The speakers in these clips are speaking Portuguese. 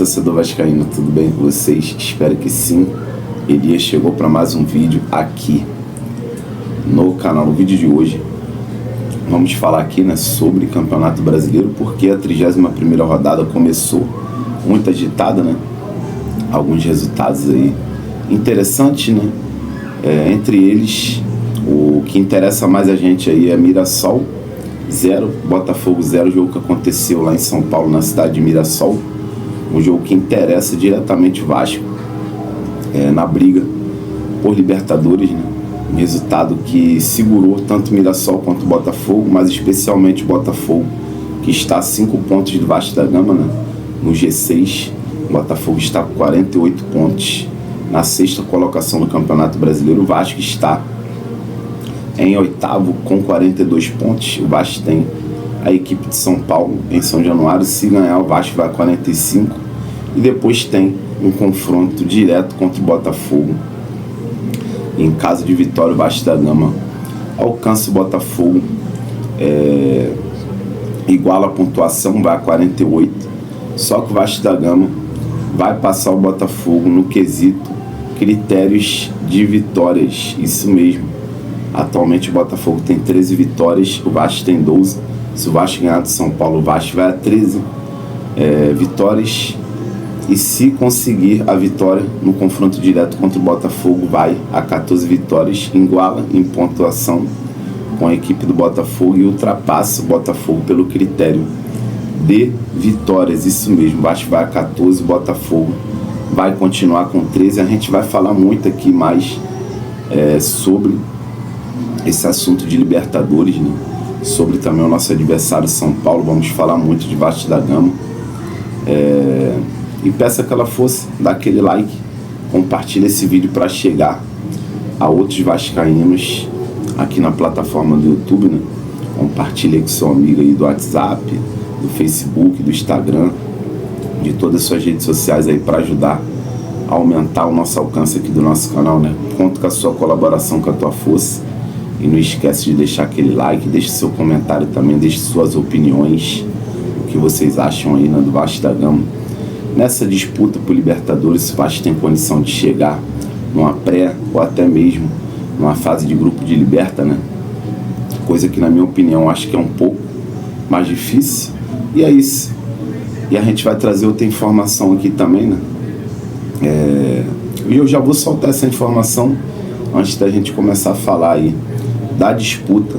torcedor vascaíno, tudo bem com vocês? Espero que sim. Elias chegou para mais um vídeo aqui no canal. No vídeo de hoje vamos falar aqui, né, sobre Campeonato Brasileiro, porque a 31ª rodada começou muito agitada, né? Alguns resultados aí interessantes, né? Entre eles, o que interessa mais a gente aí é Mirassol 0, Botafogo 0, jogo que aconteceu lá em São Paulo, na cidade de Mirassol. Um jogo que interessa diretamente o Vasco na briga por Libertadores, né? Um resultado que segurou tanto Mirassol quanto Botafogo, mas especialmente o Botafogo, que está a 5 pontos do Vasco da Gama, né? No G6. O Botafogo está com 48 pontos na 6ª colocação do Campeonato Brasileiro. O Vasco está em 8º com 42 pontos. O Vasco tem a equipe de São Paulo em São Januário. Se ganhar, o Vasco vai a 45. E depois tem um confronto direto contra o Botafogo. Em caso de vitória, o Vasco da Gama alcança o Botafogo, iguala a pontuação, vai a 48. Só que o Vasco da Gama vai passar o Botafogo no quesito critérios de vitórias. Isso mesmo. Atualmente o Botafogo tem 13 vitórias, o Vasco tem 12. Se o Vasco ganhar do São Paulo, o Vasco vai a 13 vitórias. E se conseguir a vitória no confronto direto contra o Botafogo, vai a 14 vitórias, iguala em pontuação com a equipe do Botafogo e ultrapassa o Botafogo pelo critério de vitórias. Isso mesmo, o Vasco vai a 14, o Botafogo vai continuar com 13. A gente vai falar muito aqui mais sobre esse assunto de Libertadores, né? Sobre também o nosso adversário São Paulo. Vamos falar muito de Vasco da Gama. E peço aquela força, dá aquele like, compartilha esse vídeo para chegar a outros vascaínos aqui na plataforma do YouTube, né? Compartilha com seu amigo aí do WhatsApp, do Facebook, do Instagram, de todas as suas redes sociais aí para ajudar a aumentar o nosso alcance aqui do nosso canal, né? Conto com a sua colaboração, com a tua força. E não esquece de deixar aquele like, deixe seu comentário também, deixe suas opiniões, o que vocês acham aí, né, do Vasco da Gama. Nessa disputa por Libertadores, o Vasco tem condição de chegar numa pré ou até mesmo numa fase de grupo de Liberta, né? Coisa que, na minha opinião, acho que é um pouco mais difícil. E é isso. E a gente vai trazer outra informação aqui também, né? E eu já vou soltar essa informação antes da gente começar a falar aí da disputa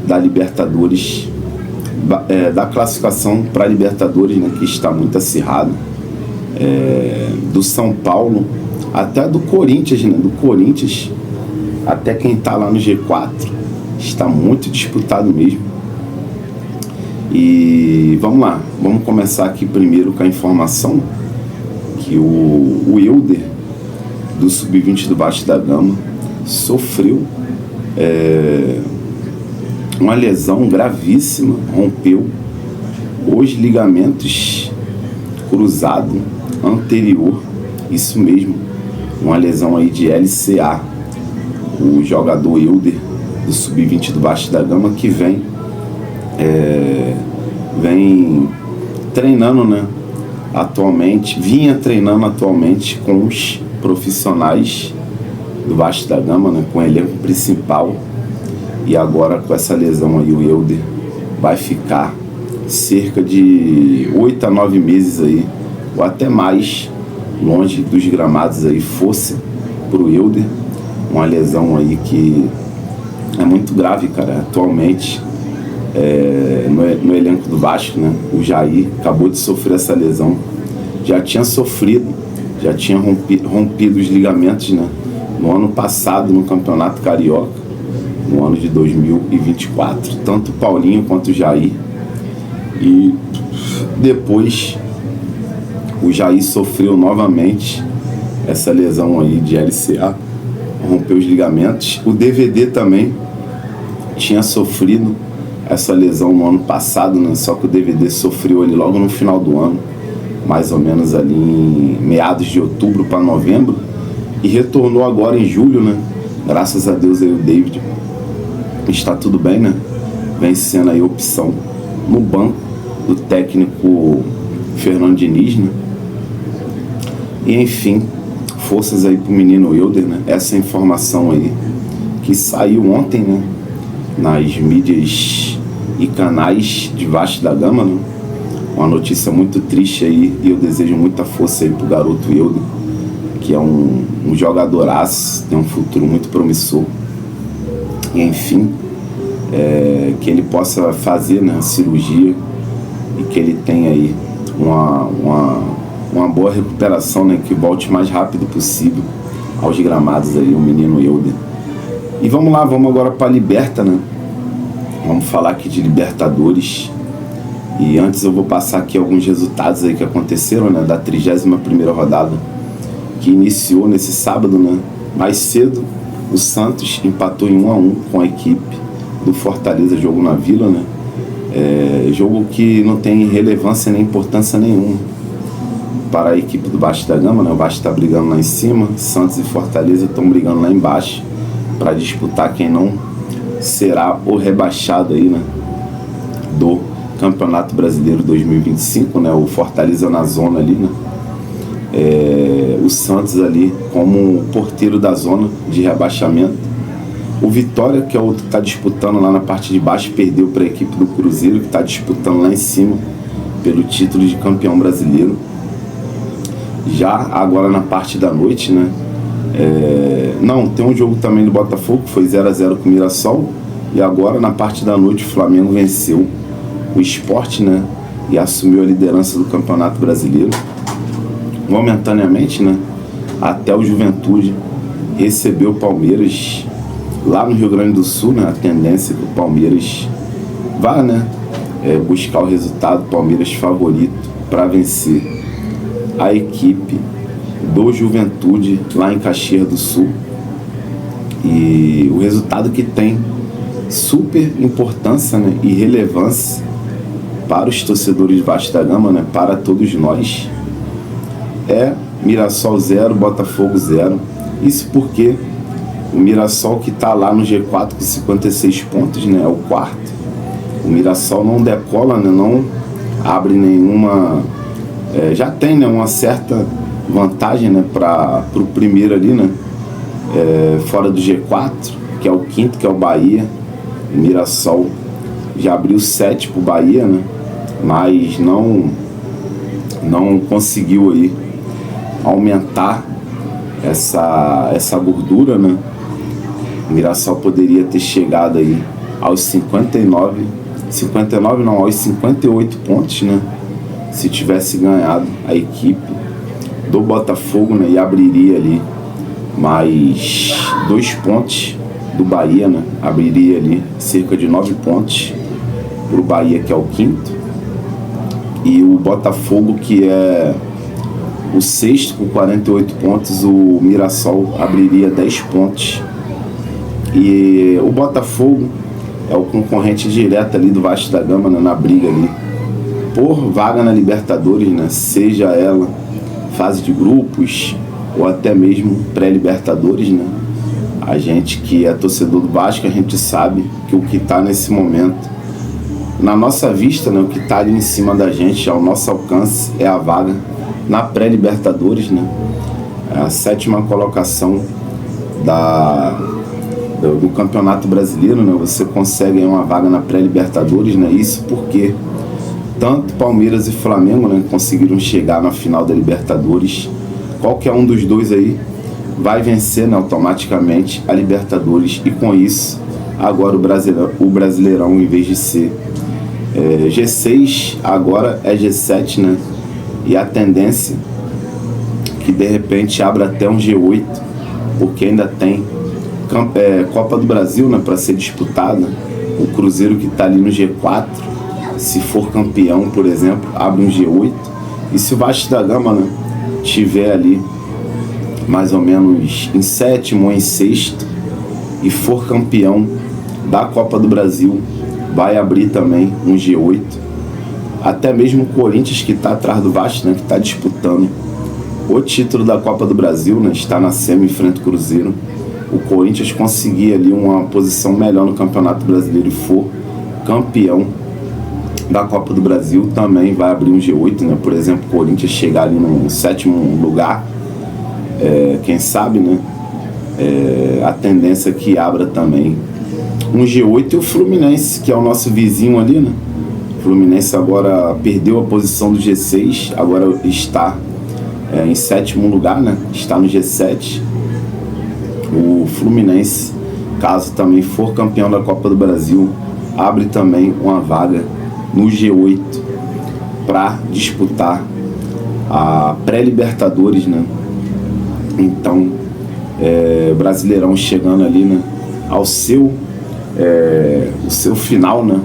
da Libertadores, da classificação para a Libertadores, né? Que está muito acirrado. Do São Paulo até do Corinthians, né? Do Corinthians até quem está lá no G4 está muito disputado mesmo. E vamos lá, vamos começar aqui primeiro com a informação que o Elder do Sub-20 do Vasco da Gama sofreu uma lesão gravíssima, rompeu os ligamentos cruzado anterior, isso mesmo, uma lesão aí de LCA. O jogador Elder do Sub-20 do Vasco da Gama que vem treinando, né, vinha treinando atualmente com os profissionais do Vasco da Gama, né, com o elenco principal, e agora com essa lesão aí o Elder vai ficar cerca de 8 a 9 meses aí, ou até mais, longe dos gramados aí. Força pro Elder, uma lesão aí que é muito grave, cara. Atualmente no elenco do Vasco, né, o Jair acabou de sofrer essa lesão, já tinha rompido os ligamentos, né, no ano passado no Campeonato Carioca, no ano de 2024, tanto o Paulinho quanto o Jair. E depois o Jair sofreu novamente essa lesão aí de LCA, rompeu os ligamentos. O DVD também tinha sofrido essa lesão no ano passado, né? Só que o DVD sofreu ele logo no final do ano, mais ou menos ali em meados de outubro para novembro, e retornou agora em julho, né? Graças a Deus aí o David está tudo bem, né? Vem sendo aí opção no banco do técnico Fernando Diniz, né? E enfim, forças aí pro menino Wilder, né? Essa informação aí que saiu ontem, né? Nas mídias e canais de Vasco da Gama, né? Uma notícia muito triste aí, e eu desejo muita força aí pro garoto Wilder, que é um jogadoraço, tem um futuro muito promissor. E enfim, que ele possa fazer, né, a cirurgia e que ele tenha aí uma boa recuperação, né, que volte o mais rápido possível aos gramados aí, o menino Wilder. E vamos lá, vamos agora para a Liberta, né? Vamos falar aqui de Libertadores. E antes eu vou passar aqui alguns resultados aí que aconteceram, né, da 31ª rodada, que iniciou nesse sábado, né? Mais cedo, o Santos empatou em 1-1 com a equipe do Fortaleza, jogo na Vila, né? Jogo que não tem relevância nem importância nenhuma para a equipe do Vasco da Gama, né? O Vasco está brigando lá em cima, Santos e Fortaleza estão brigando lá embaixo para disputar quem não será o rebaixado aí, né, do Campeonato Brasileiro 2025, né? O Fortaleza na zona ali, né? O Santos ali como porteiro da zona de rebaixamento. O Vitória, que é o que está disputando lá na parte de baixo, perdeu para a equipe do Cruzeiro, que está disputando lá em cima pelo título de campeão brasileiro. Já agora na parte da noite, né? Tem um jogo também do Botafogo, que foi 0-0 com o Mirassol. E agora na parte da noite o Flamengo venceu o Sport, né? E assumiu a liderança do Campeonato Brasileiro. Momentaneamente, né? Até o Juventude recebeu o Palmeiras lá no Rio Grande do Sul, né? A tendência é que o Palmeiras vá, né? Buscar o resultado, Palmeiras favorito para vencer a equipe do Juventude lá em Caxias do Sul. E o resultado que tem super importância, né, e relevância para os torcedores de Vasco da Gama, né, para todos nós, é Mirassol 0, Botafogo 0. Isso porque o Mirassol, que está lá no G4 com 56 pontos, né, é o quarto. O Mirassol não decola, né, não abre nenhuma... já tem, né, uma certa vantagem, né, para o primeiro ali, né, fora do G4, que é o quinto, que é o Bahia. O Mirassol já abriu 7 para o Bahia, né, mas não conseguiu aí aumentar essa gordura, né. O Mirassol poderia ter chegado aí aos 59 não, aos 58 pontos, né, se tivesse ganhado a equipe do Botafogo, né, e abriria ali mais 2 pontos do Bahia, né, abriria ali cerca de 9 pontos para o Bahia, que é o quinto, e o Botafogo, que é o sexto com 48 pontos, o Mirassol abriria 10 pontos, e o Botafogo é o concorrente direto ali do Vasco da Gama, né, na briga ali por vaga na Libertadores, né, seja ela fase de grupos ou até mesmo pré-Libertadores, né. A gente que é torcedor do Vasco, a gente sabe que o que está nesse momento na nossa vista, né, o que está ali em cima da gente, ao nosso alcance, é a vaga na pré-Libertadores, né, a 7ª colocação do Campeonato Brasileiro, né. Você consegue uma vaga na pré-Libertadores, né, isso porque tanto Palmeiras e Flamengo, né, conseguiram chegar na final da Libertadores. Qualquer um dos dois aí vai vencer, né, automaticamente a Libertadores, e com isso agora o Brasileirão, em vez de ser G6, agora é G7, né, e a tendência que de repente abra até um G8, porque ainda tem Copa do Brasil, né, para ser disputada. O Cruzeiro, que está ali no G4, se for campeão, por exemplo, abre um G8. E se o Vasco da Gama, né, tiver ali mais ou menos em 7º ou em 6º e for campeão da Copa do Brasil, vai abrir também um G8. Até mesmo o Corinthians, que está atrás do Vasco, né, que está disputando o título da Copa do Brasil, né, está na semi frente ao Cruzeiro. O Corinthians conseguir ali uma posição melhor no Campeonato Brasileiro e for campeão da Copa do Brasil também vai abrir um G8, né? Por exemplo, o Corinthians chegar ali no 7º lugar, quem sabe, né? A tendência é que abra também um G8 e o Fluminense, que é o nosso vizinho ali, né? O Fluminense agora perdeu a posição do G6, agora está em 7º lugar, né? Está no G7. O Fluminense, caso também for campeão da Copa do Brasil, abre também uma vaga no G8 para disputar a pré-Libertadores, né? Então, Brasileirão chegando ali, né? Ao seu o seu final, né?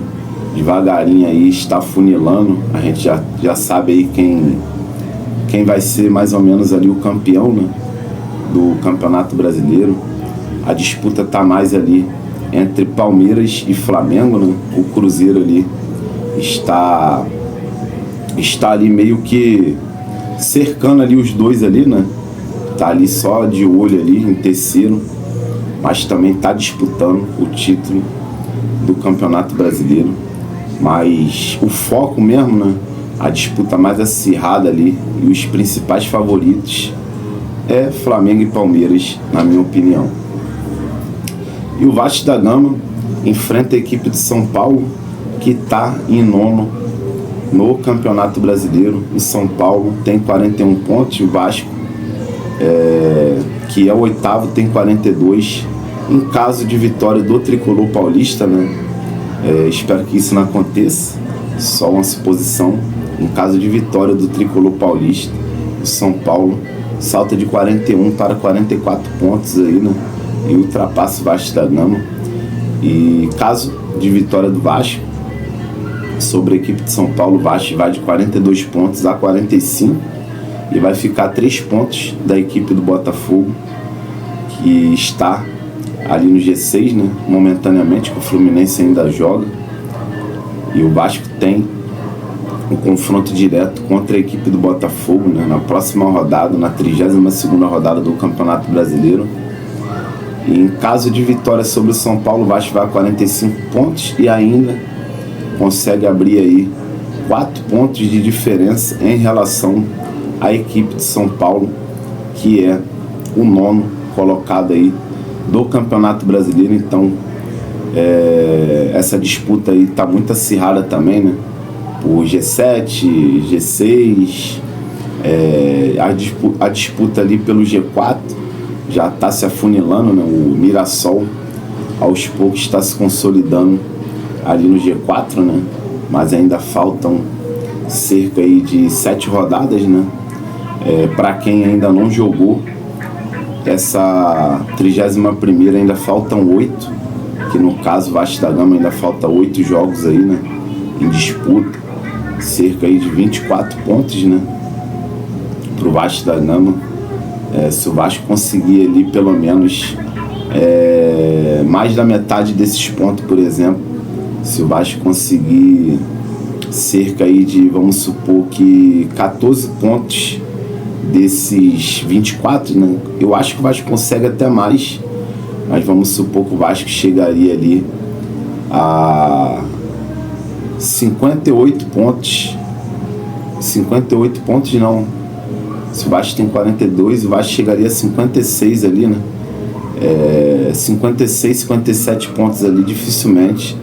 Devagarinho aí está funilando. A gente já sabe aí quem vai ser mais ou menos ali o campeão, né? Do Campeonato Brasileiro. A disputa está mais ali entre Palmeiras e Flamengo, né? O Cruzeiro ali está ali meio que cercando ali os dois ali, né? Tá ali só de olho ali em terceiro, mas também está disputando o título do Campeonato Brasileiro. Mas o foco mesmo, né? A disputa mais acirrada ali e os principais favoritos é Flamengo e Palmeiras, na minha opinião. E o Vasco da Gama enfrenta a equipe de São Paulo, que está em 9º no Campeonato Brasileiro. O São Paulo tem 41 pontos, o Vasco, que é o 8º, tem 42. Em caso de vitória do tricolor paulista, né? Espero que isso não aconteça, só uma suposição. Em caso de vitória do tricolor paulista, o São Paulo salta de 41 para 44 pontos aí, né? E ultrapassa o Vasco da Gama. E caso de vitória do Vasco sobre a equipe de São Paulo, o Vasco vai de 42 pontos a 45 e vai ficar 3 pontos da equipe do Botafogo, que está ali no G6, né? Momentaneamente, que o Fluminense ainda joga. E o Vasco tem um confronto direto contra a equipe do Botafogo, né? Na próxima rodada, na 32ª rodada do Campeonato Brasileiro. E em caso de vitória sobre o São Paulo, o Vasco vai a 45 pontos e ainda consegue abrir aí 4 pontos de diferença em relação à equipe de São Paulo, que é o 9º colocado aí do Campeonato Brasileiro. Então, essa disputa aí tá muito acirrada também, né? O G7, G6, a disputa ali pelo G4 já está se afunilando, né? O Mirassol aos poucos está se consolidando ali no G4, né? Mas ainda faltam cerca aí de 7 rodadas, né? Para quem ainda não jogou essa 31ª, ainda faltam 8, que no caso Vasco da Gama ainda falta 8 jogos aí, né? Em disputa, cerca aí de 24 pontos, né? Pro Vasco da Gama. Se o Vasco conseguir ali pelo menos mais da metade desses pontos, por exemplo, se o Vasco conseguir cerca aí de, vamos supor que 14 pontos desses 24, né? Eu acho que o Vasco consegue até mais, mas vamos supor que o Vasco chegaria ali a 58 pontos. 58 pontos não. Se o Vasco tem 42, o Vasco chegaria a 56 ali, né? 56, 57 pontos ali, dificilmente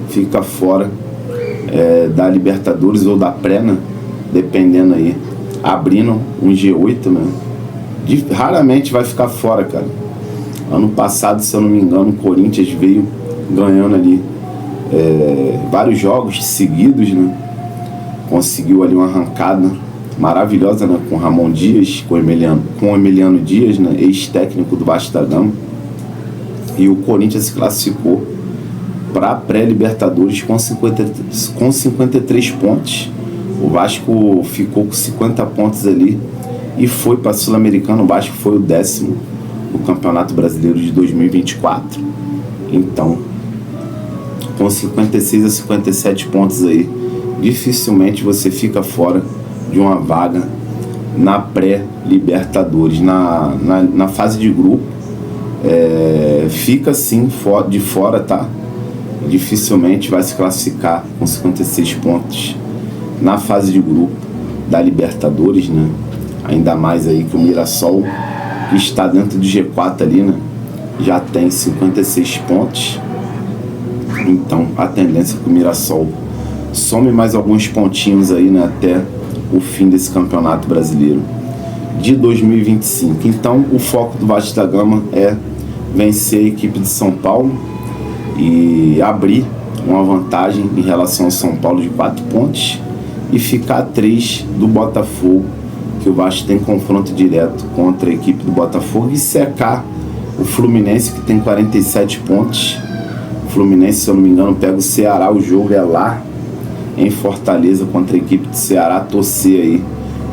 fica fora da Libertadores ou da pré, né? Dependendo aí, abrindo um G8, né? Raramente vai ficar fora, cara. Ano passado, se eu não me engano, o Corinthians veio ganhando ali vários jogos seguidos, né? Conseguiu ali uma arrancada maravilhosa, né? Com Ramon Dias, com o Emiliano Dias, né? Ex-técnico do Vasco da Gama. E o Corinthians se classificou para a pré-Libertadores com 53 pontos. O Vasco ficou com 50 pontos ali e foi para a Sul-Americana. O Vasco foi o 10º no Campeonato Brasileiro de 2024. Então, com 56 a 57 pontos aí, dificilmente você fica fora de uma vaga na pré-Libertadores. Na fase de grupo, fica sim de fora, tá? dificilmente vai se classificar com 56 pontos na fase de grupo da Libertadores, né? Ainda mais aí que o Mirassol, que está dentro do G4 ali, né, já tem 56 pontos. Então a tendência é que o Mirassol some mais alguns pontinhos aí, né, até o fim desse Campeonato Brasileiro de 2025. Então o foco do Vasco da Gama é vencer a equipe de São Paulo e abrir uma vantagem em relação ao São Paulo de 4 pontos e ficar a 3 do Botafogo, que o Vasco tem confronto direto contra a equipe do Botafogo, e secar o Fluminense, que tem 47 pontos. O Fluminense, se eu não me engano, pega o Ceará, o jogo é lá em Fortaleza contra a equipe do Ceará. Torcer aí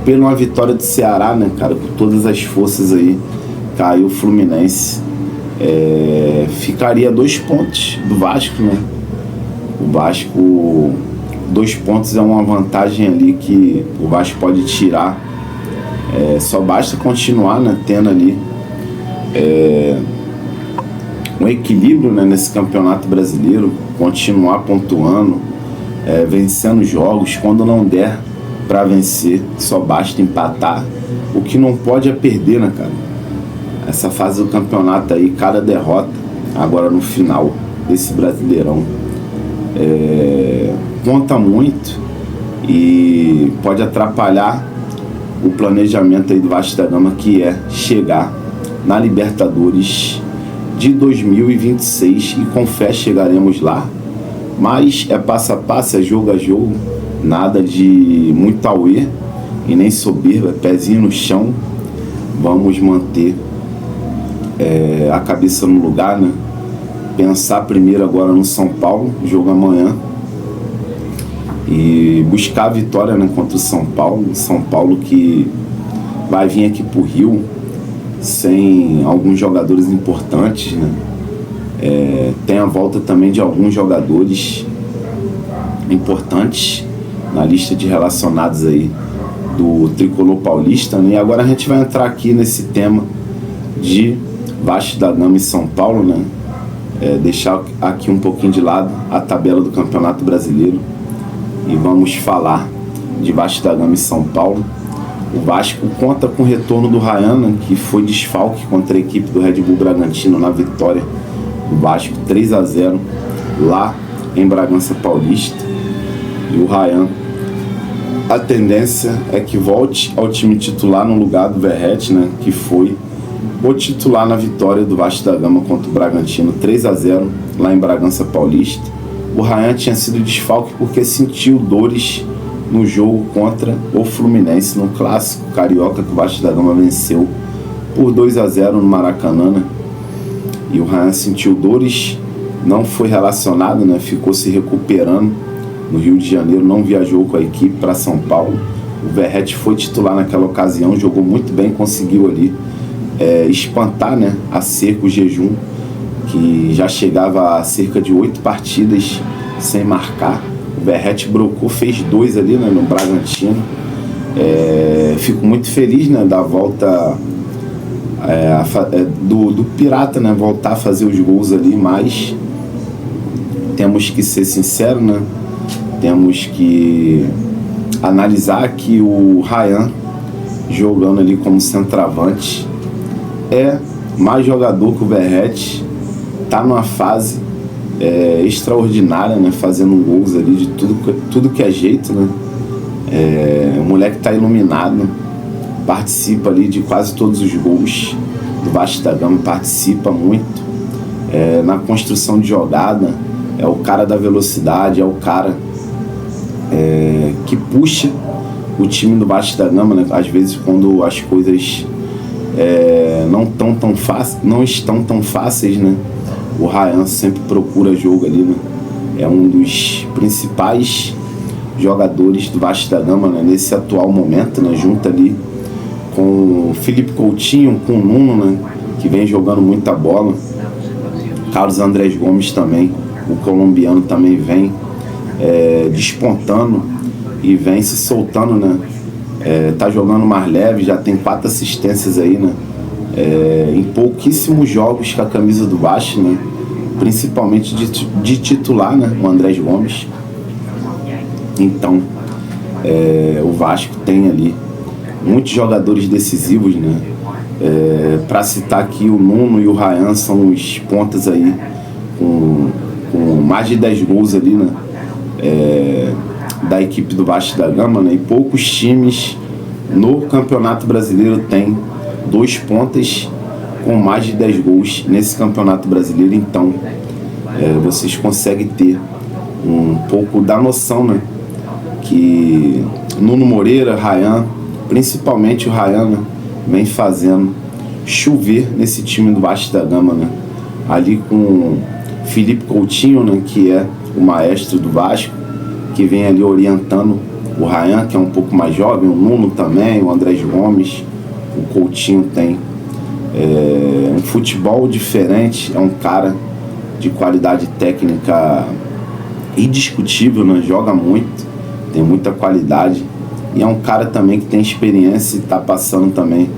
pela uma vitória do Ceará, né, cara, com todas as forças aí. Caiu o Fluminense, ficaria 2 pontos do Vasco, né? O Vasco, 2 pontos é uma vantagem ali que o Vasco pode tirar. Só basta continuar, né, tendo ali um equilíbrio, né, nesse Campeonato Brasileiro, continuar pontuando, vencendo jogos. Quando não der para vencer, só basta empatar. O que não pode é perder, né, cara? Essa fase do campeonato aí, cada derrota agora no final desse Brasileirão conta muito e pode atrapalhar o planejamento aí do Vasco da Gama, que é chegar na Libertadores de 2026, e com fé chegaremos lá, mas é passo a passo, é jogo a jogo, nada de muito auê e nem soberba, pezinho no chão. Vamos manter a cabeça no lugar, né? Pensar primeiro agora no São Paulo, jogo amanhã, e buscar a vitória, né, contra o São Paulo que vai vir aqui pro Rio sem alguns jogadores importantes, né? Tem a volta também de alguns jogadores importantes na lista de relacionados aí do tricolor paulista, né? E agora a gente vai entrar aqui nesse tema de Vasco da Gama e São Paulo, né? Deixar aqui um pouquinho de lado a tabela do Campeonato Brasileiro e vamos falar de Vasco da Gama e São Paulo. O Vasco conta com o retorno do Ryan, que foi desfalque contra a equipe do Red Bull Bragantino na vitória do Vasco 3-0 lá em Bragança Paulista. E o Ryan, a tendência é que volte ao time titular no lugar do Verratti, né, que foi o titular na vitória do Vasco da Gama contra o Bragantino 3-0 lá em Bragança Paulista. O Ryan tinha sido desfalque porque sentiu dores no jogo contra o Fluminense, no clássico carioca, que o Vasco da Gama venceu por 2-0 no Maracanã, né? E o Ryan sentiu dores, não foi relacionado, né? Ficou se recuperando no Rio de Janeiro, não viajou com a equipe para São Paulo. O Verratti foi titular naquela ocasião, jogou muito bem, conseguiu ali espantar, né, a seca, o jejum, que já chegava a cerca de 8 partidas sem marcar. O Verratti brocou, fez 2 ali, né, no Bragantino. Fico muito feliz, né, da volta do Pirata, né, voltar a fazer os gols ali, mas temos que ser sinceros, né, temos que analisar que o Ryan, jogando ali como centroavante, é mais jogador que o Verratti, tá numa fase extraordinária, né? Fazendo gols ali de tudo que é jeito, né? O moleque tá iluminado, participa ali de quase todos os gols do Vasco da Gama, participa muito na construção de jogada, é o cara da velocidade, é o cara que puxa o time do Vasco da Gama, né? Às vezes quando as coisas não estão tão fáceis, né? O Ryan sempre procura jogo ali, né? É um dos principais jogadores do Vasco da Gama, né, nesse atual momento, né? Junto ali com o Felipe Coutinho, com o Nuno, né, que vem jogando muita bola. Carlos Andrés Gomes também, o colombiano, também vem despontando e vem se soltando, né? Tá jogando mais leve, já tem 4 assistências aí, né? Em pouquíssimos jogos com a camisa do Vasco, né? principalmente de titular, né, o Andrés Gomes. Então, o Vasco tem ali muitos jogadores decisivos, né? Para citar aqui, o Nuno e o Ryan são os pontas aí com mais de 10 gols ali, né? Da equipe do Vasco da Gama, né? E poucos times no Campeonato Brasileiro têm 2 pontas com mais de 10 gols nesse Campeonato Brasileiro. Então, vocês conseguem ter um pouco da noção, né? Que Nuno Moreira, Ryan, principalmente o Ryan, né, vem fazendo chover nesse time do Vasco da Gama, né? Ali com Felipe Coutinho, né, que é o maestro do Vasco, que vem ali orientando o Ryan, que é um pouco mais jovem, o Nuno também, o Andrés Gomes. O Coutinho tem um futebol diferente, é um cara de qualidade técnica indiscutível, né? Joga muito, tem muita qualidade, e é um cara também que tem experiência e está passando também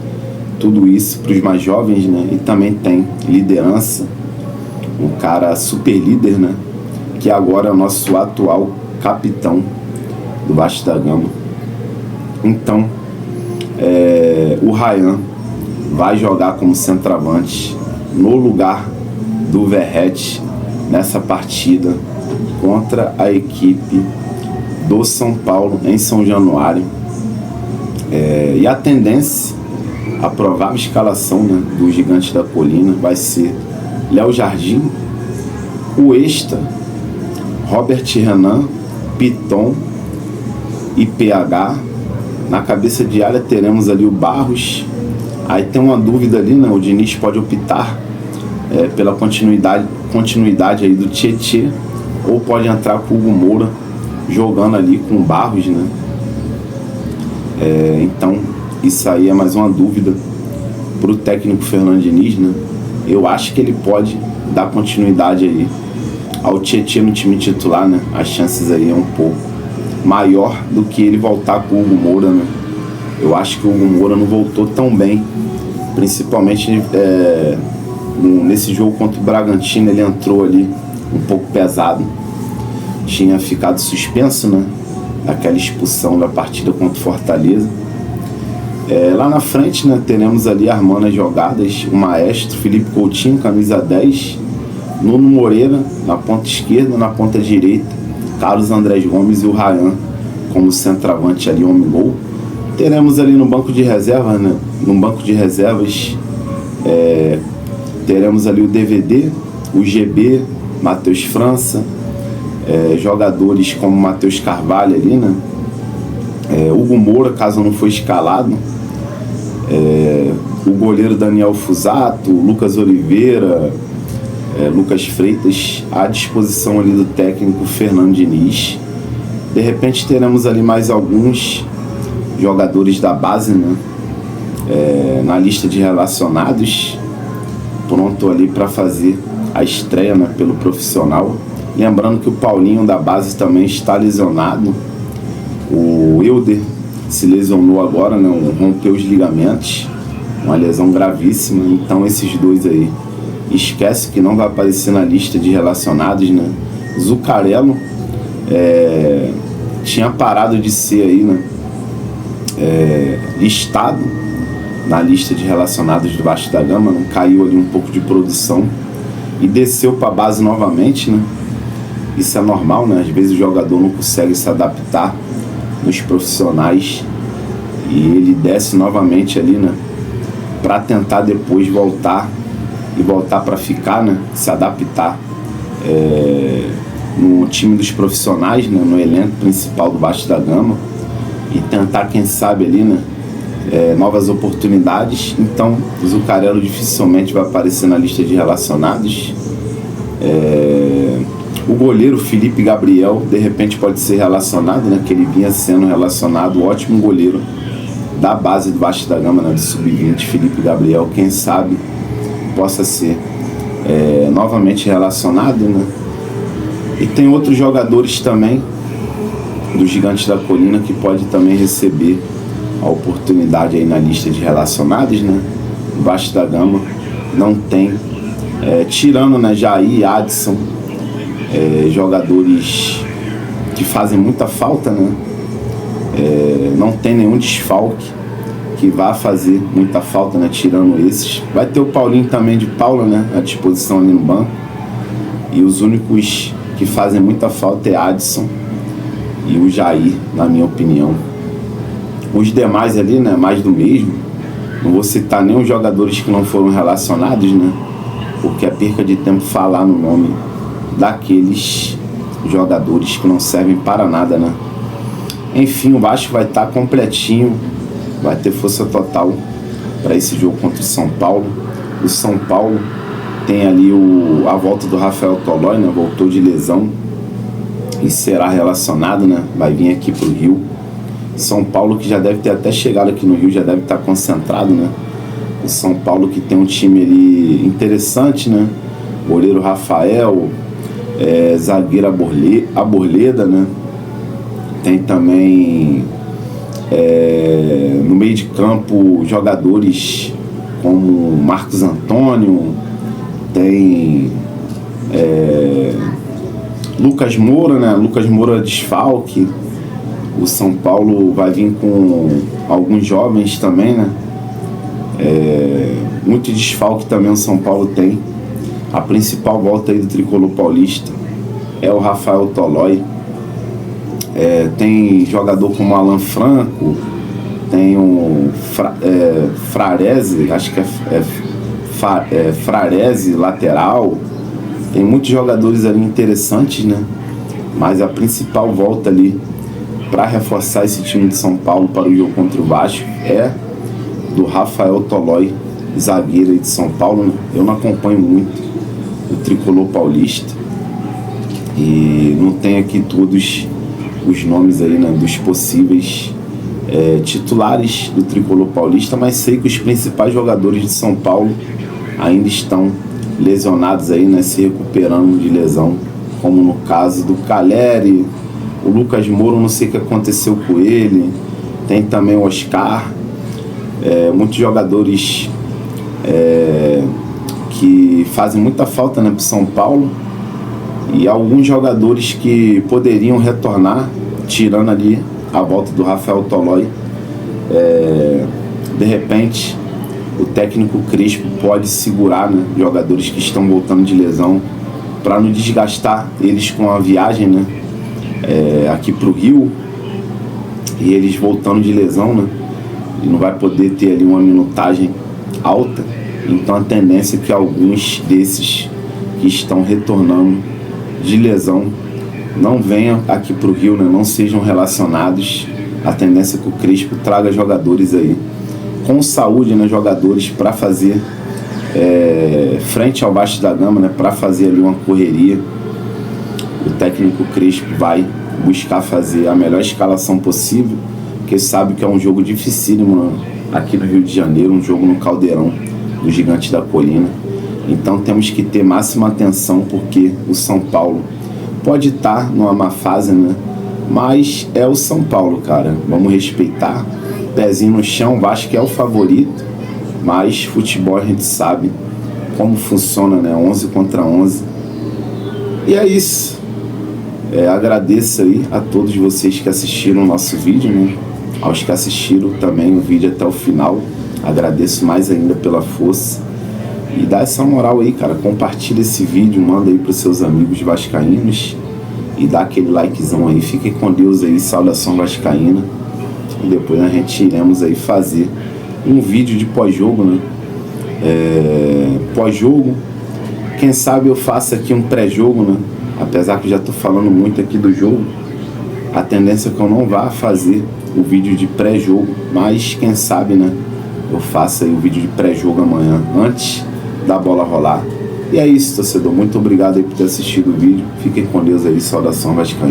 tudo isso para os mais jovens, né? E também tem liderança, um cara super líder, né? Que agora é o nosso atual capitão do Vasco da Gama. Então, o Ryan vai jogar como centroavante no lugar do Verratti nessa partida contra a equipe do São Paulo em São Januário. E a tendência, a provável escalação, né, do Gigante da Colina vai ser Léo Jardim, Cuesta, Robert Renan, Piton e PH. Na cabeça de área teremos ali o Barros. Aí tem uma dúvida ali, né? O Diniz pode optar pela continuidade aí do Tietê, ou pode entrar com o Hugo Moura jogando ali com o Barros, né? Então isso aí é mais uma dúvida para o técnico Fernando Diniz, né? Eu acho que ele pode dar continuidade aí ao Tietê no time titular, né? As chances aí é um pouco maior do que ele voltar com o Hugo Moura, né? Eu acho que o Hugo Moura não voltou tão bem, principalmente nesse jogo contra o Bragantino. Ele entrou ali um pouco pesado, tinha ficado suspenso, né? Aquela expulsão da partida contra o Fortaleza. Lá na frente, né, teremos ali armando as jogadas o maestro Felipe Coutinho, camisa 10, Nuno Moreira na ponta esquerda, na ponta direita Carlos Andrés Gomes e o Ryan como centroavante ali, homem-gol. Teremos ali no banco de reservas, né? No banco de reservas teremos ali o DVD, o GB, Matheus França, jogadores como Matheus Carvalho ali, né? Hugo Moura, caso não for escalado, o goleiro Daniel Fusato, Lucas Oliveira, Lucas Freitas, à disposição ali do técnico Fernando Diniz. De repente teremos ali mais alguns jogadores da base, né? Na lista de relacionados, pronto ali para fazer a estreia, né, pelo profissional. Lembrando que o Paulinho da base também está lesionado. O Euder se lesionou agora, né? Rompeu os ligamentos, uma lesão gravíssima. Então esses dois aí, esquece que não vai aparecer na lista de relacionados, né? Zuccarello tinha parado de ser aí, né, listado na lista de relacionados do Vasco da Gama, né? Caiu ali um pouco de produção e desceu para a base novamente, né? Isso é normal, né? Às vezes o jogador não consegue se adaptar nos profissionais e ele desce novamente ali, né? Para tentar depois voltar para ficar, né? Se adaptar no time dos profissionais, né? No elenco principal do Vasco da Gama e tentar, quem sabe ali, né? Novas oportunidades. Então o Zuccarello dificilmente vai aparecer na lista de relacionados. O goleiro Felipe Gabriel de repente pode ser relacionado, né? Que ele vinha sendo relacionado, ótimo goleiro da base do Vasco da Gama, né? De sub-20, Felipe Gabriel, quem sabe possa ser novamente relacionado, né? E tem outros jogadores também do Gigante da Colina que pode também receber a oportunidade aí na lista de relacionados, né? O Vasco da Gama não tem tirando, né, Jair, Adson, jogadores que fazem muita falta, né? Não tem nenhum desfalque que vá fazer muita falta, né? Tirando esses. Vai ter o Paulinho também de Paula, né? À disposição ali no banco. E os únicos que fazem muita falta é Adson e o Jair, na minha opinião. Os demais ali, né? Mais do mesmo. Não vou citar nem os jogadores que não foram relacionados, né? Porque é perca de tempo falar no nome daqueles jogadores que não servem para nada, né? Enfim, o Vasco vai estar completinho, vai ter força total para esse jogo contra o São Paulo. O São Paulo tem ali a volta do Rafael Tolói, né? Voltou de lesão e será relacionado, né? Vai vir aqui para o Rio. São Paulo que já deve ter até chegado aqui no Rio, já deve estar concentrado, né? O São Paulo que tem um time ali interessante, né? Goleiro Rafael, zagueiro Arboleda, né? Tem também no meio de campo jogadores como Marcos Antônio, tem Lucas Moura, né? Lucas Moura desfalque. O São Paulo vai vir com alguns jovens também, né? Muito desfalque também o São Paulo tem. A principal volta aí do tricolor paulista é o Rafael Tolói. Tem jogador como Alan Franco, tem o Frarese, acho que Frarese, lateral. Tem muitos jogadores ali interessantes, né? Mas a principal volta ali para reforçar esse time de São Paulo para o jogo contra o Vasco é do Rafael Tolói, zagueiro aí de São Paulo, né? Eu não acompanho muito o tricolor paulista e não tenho aqui todos os nomes aí, né, dos possíveis titulares do tricolor paulista, mas sei que os principais jogadores de São Paulo ainda estão lesionados aí, né, se recuperando de lesão, como no caso do Caleri, o Lucas Moura, não sei o que aconteceu com ele, tem também o Oscar, muitos jogadores que fazem muita falta, né, para o São Paulo, e alguns jogadores que poderiam retornar, tirando ali a volta do Rafael Tolói. De repente o técnico Crespo pode segurar, né, jogadores que estão voltando de lesão para não desgastar eles com a viagem, né, aqui para o Rio, e eles voltando de lesão, né, e não vai poder ter ali uma minutagem alta. Então a tendência é que alguns desses que estão retornando de lesão não venham aqui para o Rio, né, não sejam relacionados. A tendência é que o Crespo traga jogadores aí com saúde, né, jogadores para fazer frente ao Vasco da Gama, né, para fazer ali uma correria. O técnico Crespo vai buscar fazer a melhor escalação possível, porque sabe que é um jogo dificílimo, né, aqui no Rio de Janeiro, um jogo no Caldeirão do Gigante da Colina. Então temos que ter máxima atenção, porque o São Paulo pode estar numa má fase, né? Mas é o São Paulo, cara. Vamos respeitar. Pezinho no chão, Vasco que é o favorito, mas futebol a gente sabe como funciona, né? 11 contra 11. E é isso. Agradeço aí a todos vocês que assistiram o nosso vídeo, né? Aos que assistiram também o vídeo até o final. Agradeço mais ainda pela força. E dá essa moral aí, cara. Compartilha esse vídeo, manda aí pros seus amigos vascaínos e dá aquele likezão aí. Fiquem com Deus aí, saudação vascaína. E depois a gente iremos aí fazer um vídeo de pós-jogo, né? Pós-jogo. Quem sabe eu faço aqui um pré-jogo, né? Apesar que já tô falando muito aqui do jogo, a tendência é que eu não vá fazer o vídeo de pré-jogo, mas quem sabe, né, eu faço aí o vídeo de pré-jogo amanhã, antes da bola rolar. E é isso, torcedor. Muito obrigado aí por ter assistido o vídeo. Fiquem com Deus aí. Saudação vascaína.